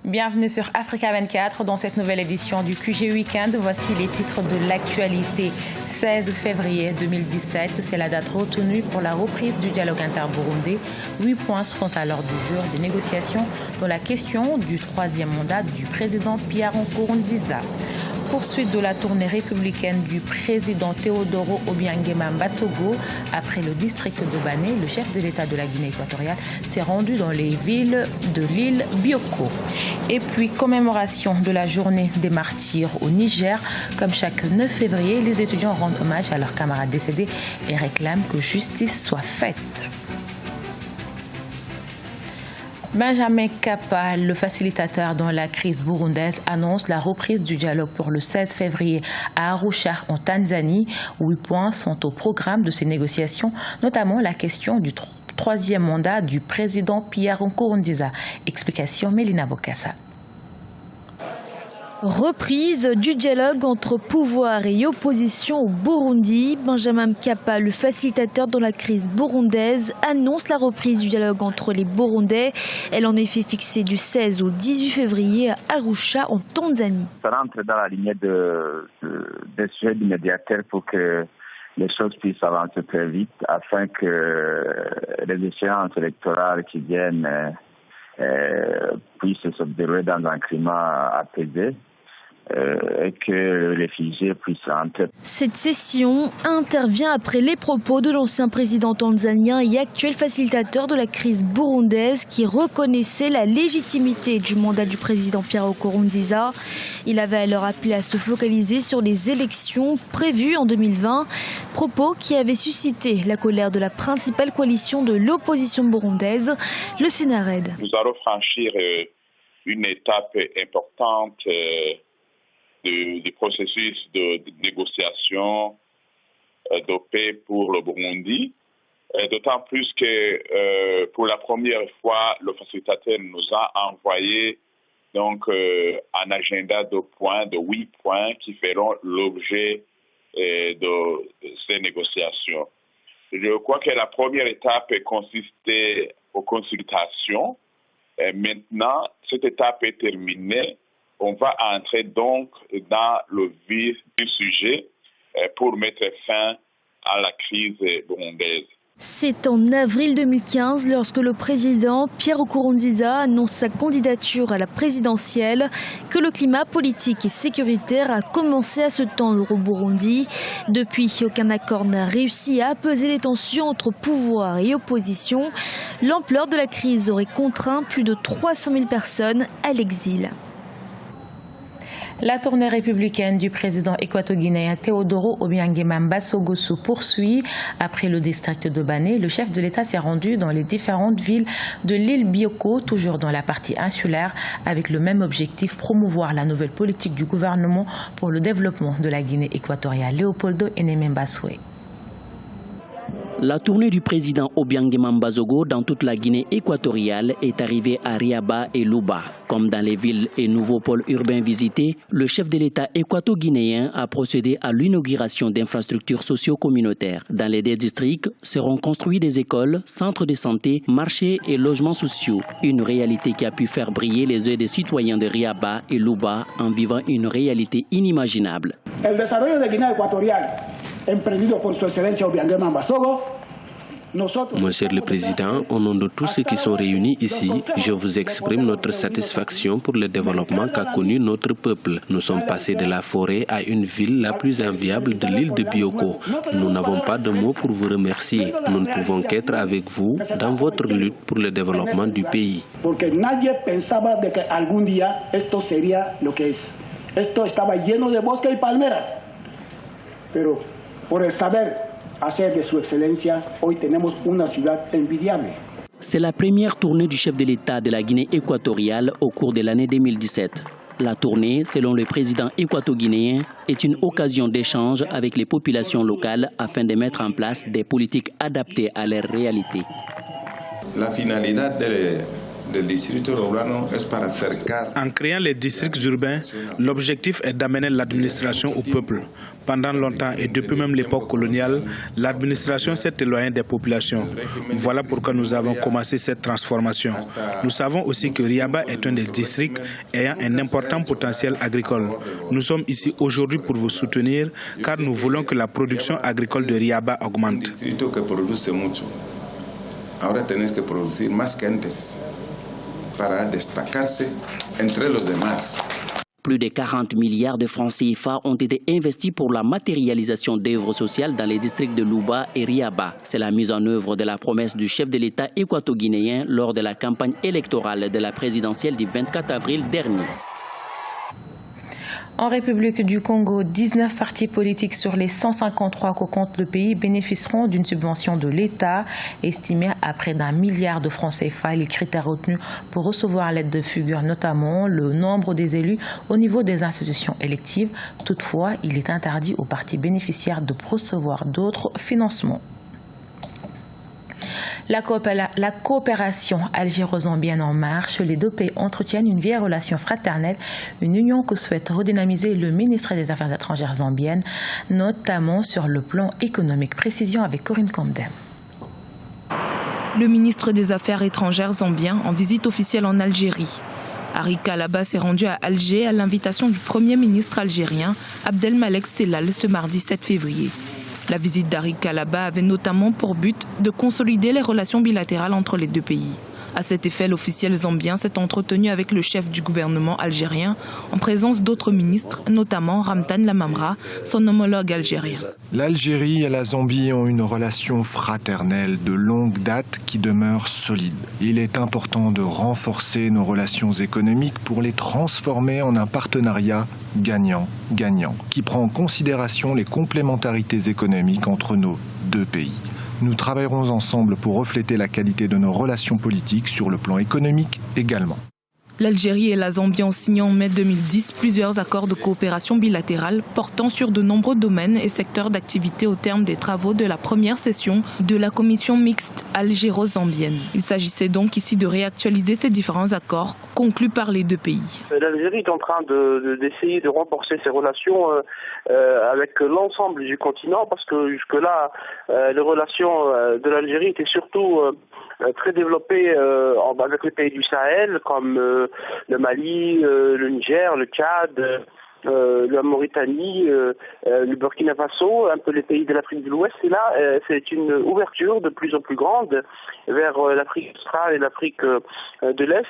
Bienvenue sur Africa 24 dans cette nouvelle édition du QG Weekend. Voici les titres de l'actualité. 16 février 2017, c'est la date retenue pour la reprise du dialogue interburundais. 8 points seront à l'ordre du jour des négociations dont la question du troisième mandat du président Pierre Nkurunziza. Poursuite de la tournée républicaine du président Teodoro Obiangema Mbasogo. Après le district de Bané, le chef de l'État de la Guinée équatoriale s'est rendu dans les villes de l'île Bioko. Et puis, commémoration de la journée des martyrs au Niger. Comme chaque 9 février, les étudiants rendent hommage à leurs camarades décédés et réclament que justice soit faite. Benjamin Kappa, le facilitateur dans la crise burundaise, annonce la reprise du dialogue pour le 16 février à Arusha, en Tanzanie. 8 points sont au programme de ces négociations, notamment la question du troisième mandat du président Pierre Nkurunziza. Explication Mélina Bokassa. Reprise du dialogue entre pouvoir et opposition au Burundi. Benjamin Kappa, le facilitateur dans la crise burundaise, annonce la reprise du dialogue entre les Burundais. Elle en effet fixée du 16 au 18 février à Arusha, en Tanzanie. Ça rentre dans la lignée des sujets immédiataires pour que les choses puissent avancer très vite afin que les échéances électorales qui viennent puissent se dérouler dans un climat apaisé. Et que les réfugiés puissent rentrer. Cette session intervient après les propos de l'ancien président tanzanien et actuel facilitateur de la crise burundaise qui reconnaissait la légitimité du mandat du président Pierre Nkurunziza. Il avait alors appelé à se focaliser sur les élections prévues en 2020, propos qui avaient suscité la colère de la principale coalition de l'opposition burundaise, le Sénarède. Nous allons franchir une étape importante du processus de négociation de paix pour le Burundi, d'autant plus que pour la première fois, le facilitateur nous a envoyé donc un agenda de 8 points qui feront l'objet de ces négociations. Je crois que la première étape consistait aux consultations. Maintenant, cette étape est terminée. On va entrer donc dans le vif du sujet pour mettre fin à la crise burundaise. C'est en avril 2015, lorsque le président Pierre Nkurunziza annonce sa candidature à la présidentielle, que le climat politique et sécuritaire a commencé à se tendre au Burundi. Depuis, aucun accord n'a réussi à apaiser les tensions entre pouvoir et opposition. L'ampleur de la crise aurait contraint plus de 300 000 personnes à l'exil. La tournée républicaine du président équato-guinéen Teodoro Obiangema Mbasogo se poursuit. Après le district de Bané, le chef de l'État s'est rendu dans les différentes villes de l'île Bioko, toujours dans la partie insulaire, avec le même objectif, promouvoir la nouvelle politique du gouvernement pour le développement de la Guinée équatoriale. Léopoldo Enemembaswe. La tournée du président Obiangema Mbasogo dans toute la Guinée équatoriale est arrivée à Riaba et Luba. Comme dans les villes et nouveaux pôles urbains visités, le chef de l'État équato-guinéen a procédé à l'inauguration d'infrastructures socio-communautaires. Dans les 2 districts seront construits des écoles, centres de santé, marchés et logements sociaux. Une réalité qui a pu faire briller les yeux des citoyens de Riaba et Luba en vivant une réalité inimaginable. El desarrollo de Guinea Ecuatorial, emprendido por su excelencia Obiangema Mbasogo. Monsieur le Président, au nom de tous ceux qui sont réunis ici, je vous exprime notre satisfaction pour le développement qu'a connu notre peuple. Nous sommes passés de la forêt à une ville la plus enviable de l'île de Bioko. Nous n'avons pas de mots pour vous remercier. Nous ne pouvons qu'être avec vous dans votre lutte pour le développement du pays. Porque nadie pensaba de que algún día esto sería lo que es. Esto estaba lleno de bosques y palmeras. Pero por el saber hacer de su excelencia, hoy tenemos una ciudad envidiable. C'est la première tournée du chef de l'État de la Guinée équatoriale au cours de l'année 2017. La tournée, selon le président équato-guinéen, est une occasion d'échange avec les populations locales afin de mettre en place des politiques adaptées à leur réalité. La finalidad En créant les districts urbains, l'objectif est d'amener l'administration au peuple. Pendant longtemps et depuis même l'époque coloniale, l'administration s'est éloignée des populations. Voilà pourquoi nous avons commencé cette transformation. Nous savons aussi que Riaba est un des districts ayant un important potentiel agricole. Nous sommes ici aujourd'hui pour vous soutenir car nous voulons que la production agricole de Riaba augmente. Ahora tenéis que producir más que antes para destacarse entre los demás. Plus de 40 milliards de francs CFA ont été investis pour la matérialisation d'œuvres sociales dans les districts de Louba et Riaba. C'est la mise en œuvre de la promesse du chef de l'État équato-guinéen lors de la campagne électorale de la présidentielle du 24 avril dernier. En République du Congo, 19 partis politiques sur les 153 que compte le pays bénéficieront d'une subvention de l'État estimée à près d'1 milliard de francs CFA. Les critères retenus pour recevoir l'aide de figurent notamment le nombre des élus au niveau des institutions électives. Toutefois, il est interdit aux partis bénéficiaires de recevoir d'autres financements. La coopération algéro-zambienne en marche. Les deux pays entretiennent une vieille relation fraternelle, une union que souhaite redynamiser le ministre des Affaires étrangères zambienne, notamment sur le plan économique. Précision avec Corinne Camden. Le ministre des Affaires étrangères zambien en visite officielle en Algérie. Ari Kalaba s'est rendu à Alger à l'invitation du Premier ministre algérien Abdelmalek Sellal ce mardi 7 février. La visite d'Ari Kalaba avait notamment pour but de consolider les relations bilatérales entre les deux pays. À cet effet, l'officiel zambien s'est entretenu avec le chef du gouvernement algérien en présence d'autres ministres, notamment Ramtan Lamamra, son homologue algérien. L'Algérie et la Zambie ont une relation fraternelle de longue date qui demeure solide. Il est important de renforcer nos relations économiques pour les transformer en un partenariat gagnant-gagnant qui prend en considération les complémentarités économiques entre nos deux pays. Nous travaillerons ensemble pour refléter la qualité de nos relations politiques sur le plan économique également. L'Algérie et la Zambie ont signé en mai 2010 plusieurs accords de coopération bilatérale portant sur de nombreux domaines et secteurs d'activité au terme des travaux de la première session de la commission mixte algéro-zambienne. Il s'agissait donc ici de réactualiser ces différents accords conclus par les deux pays. L'Algérie est en train d'essayer de renforcer ses relations avec l'ensemble du continent parce que jusque-là, les relations de l'Algérie étaient surtout très développées avec les pays du Sahel comme le Mali, le Niger, le Tchad, la Mauritanie, le Burkina Faso, un peu les pays de l'Afrique de l'Ouest. Et là, c'est une ouverture de plus en plus grande vers l'Afrique australe et l'Afrique de l'Est.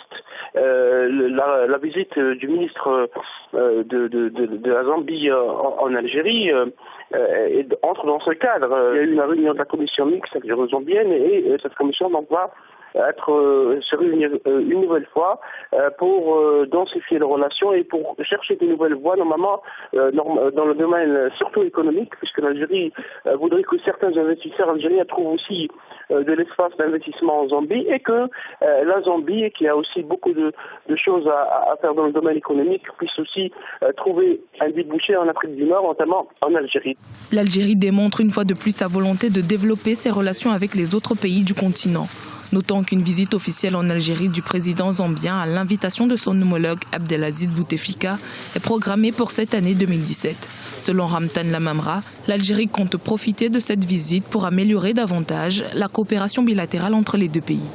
La visite du ministre de la Zambie en Algérie entre dans ce cadre. Il y a eu une réunion de la commission mixte algéro-zambienne et cette commission va se réunir une nouvelle fois pour densifier les relations et pour chercher de nouvelles voies, normalement dans le domaine surtout économique, puisque l'Algérie voudrait que certains investisseurs algériens trouvent aussi de l'espace d'investissement en Zambie et que la Zambie, qui a aussi beaucoup de choses à faire dans le domaine économique, puisse aussi trouver un débouché en Afrique du Nord, notamment en Algérie. L'Algérie démontre une fois de plus sa volonté de développer ses relations avec les autres pays du continent. Notons qu'une visite officielle en Algérie du président zambien à l'invitation de son homologue Abdelaziz Bouteflika est programmée pour cette année 2017. Selon Ramtan Lamamra, l'Algérie compte profiter de cette visite pour améliorer davantage la coopération bilatérale entre les deux pays.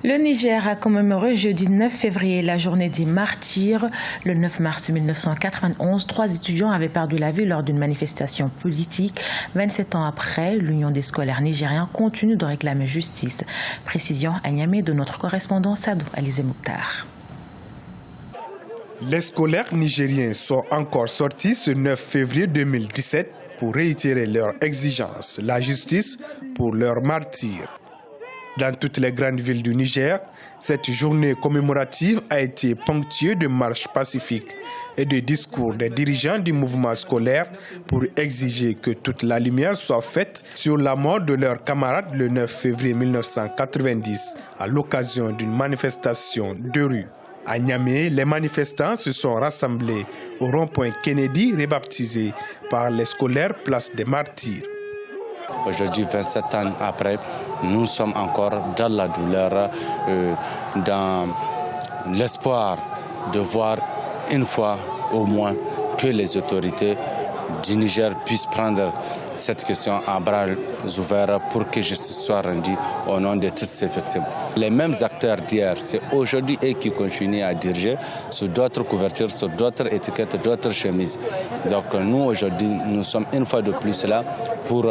Le Niger a commémoré jeudi 9 février la journée des martyrs. Le 9 mars 1991, 3 étudiants avaient perdu la vie lors d'une manifestation politique. 27 ans après, l'Union des scolaires nigériens continue de réclamer justice. Précision à Niamey de notre correspondant Sadou Alizé Mouktar. Les scolaires nigériens sont encore sortis ce 9 février 2017 pour réitérer leur exigence, la justice pour leurs martyrs. Dans toutes les grandes villes du Niger, cette journée commémorative a été ponctuée de marches pacifiques et de discours des dirigeants du mouvement scolaire pour exiger que toute la lumière soit faite sur la mort de leurs camarades le 9 février 1990 à l'occasion d'une manifestation de rue. À Niamey, les manifestants se sont rassemblés au rond-point Kennedy rebaptisé par les scolaires Place des Martyrs. Aujourd'hui, 27 ans après, nous sommes encore dans la douleur, dans l'espoir de voir une fois au moins que les autorités du Niger puissent prendre cette question à bras ouverts pour que justice soit rendue au nom de toutes ces victimes. Les mêmes acteurs d'hier, c'est aujourd'hui eux qui continuent à diriger sur d'autres couvertures, sur d'autres étiquettes, d'autres chemises. Donc nous, aujourd'hui, nous sommes une fois de plus là pour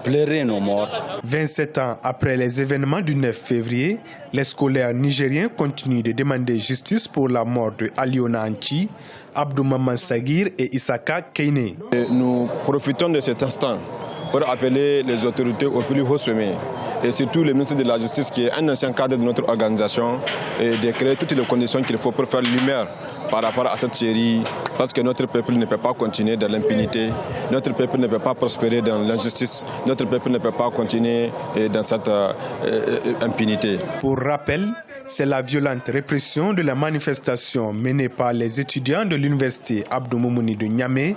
pleurer nos morts. 27 ans après les événements du 9 février, les scolaires nigériens continuent de demander justice pour la mort de Aliona Anchi, Abdou Maman Sagir et Isaka Keine. Nous profitons de cet instant pour appeler les autorités au plus haut sommet et surtout le ministre de la Justice qui est un ancien cadre de notre organisation et de créer toutes les conditions qu'il faut pour faire lumière par rapport à cette série, parce que notre peuple ne peut pas continuer dans l'impunité, notre peuple ne peut pas prospérer dans l'injustice, notre peuple ne peut pas continuer dans cette impunité. Pour rappel, c'est la violente répression de la manifestation menée par les étudiants de l'université Abdou Moumouni de Niamey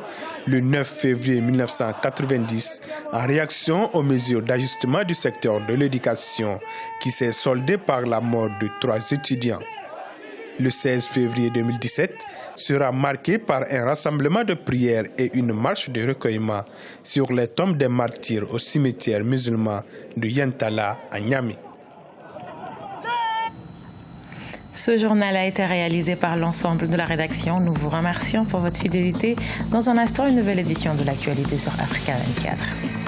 le 9 février 1990 en réaction aux mesures d'ajustement du secteur de l'éducation qui s'est soldée par la mort de 3 étudiants. Le 16 février 2017 sera marqué par un rassemblement de prières et une marche de recueillement sur les tombes des martyrs au cimetière musulman de Yantala à Niamey. Ce journal a été réalisé par l'ensemble de la rédaction. Nous vous remercions pour votre fidélité. Dans un instant, une nouvelle édition de l'actualité sur Africa 24.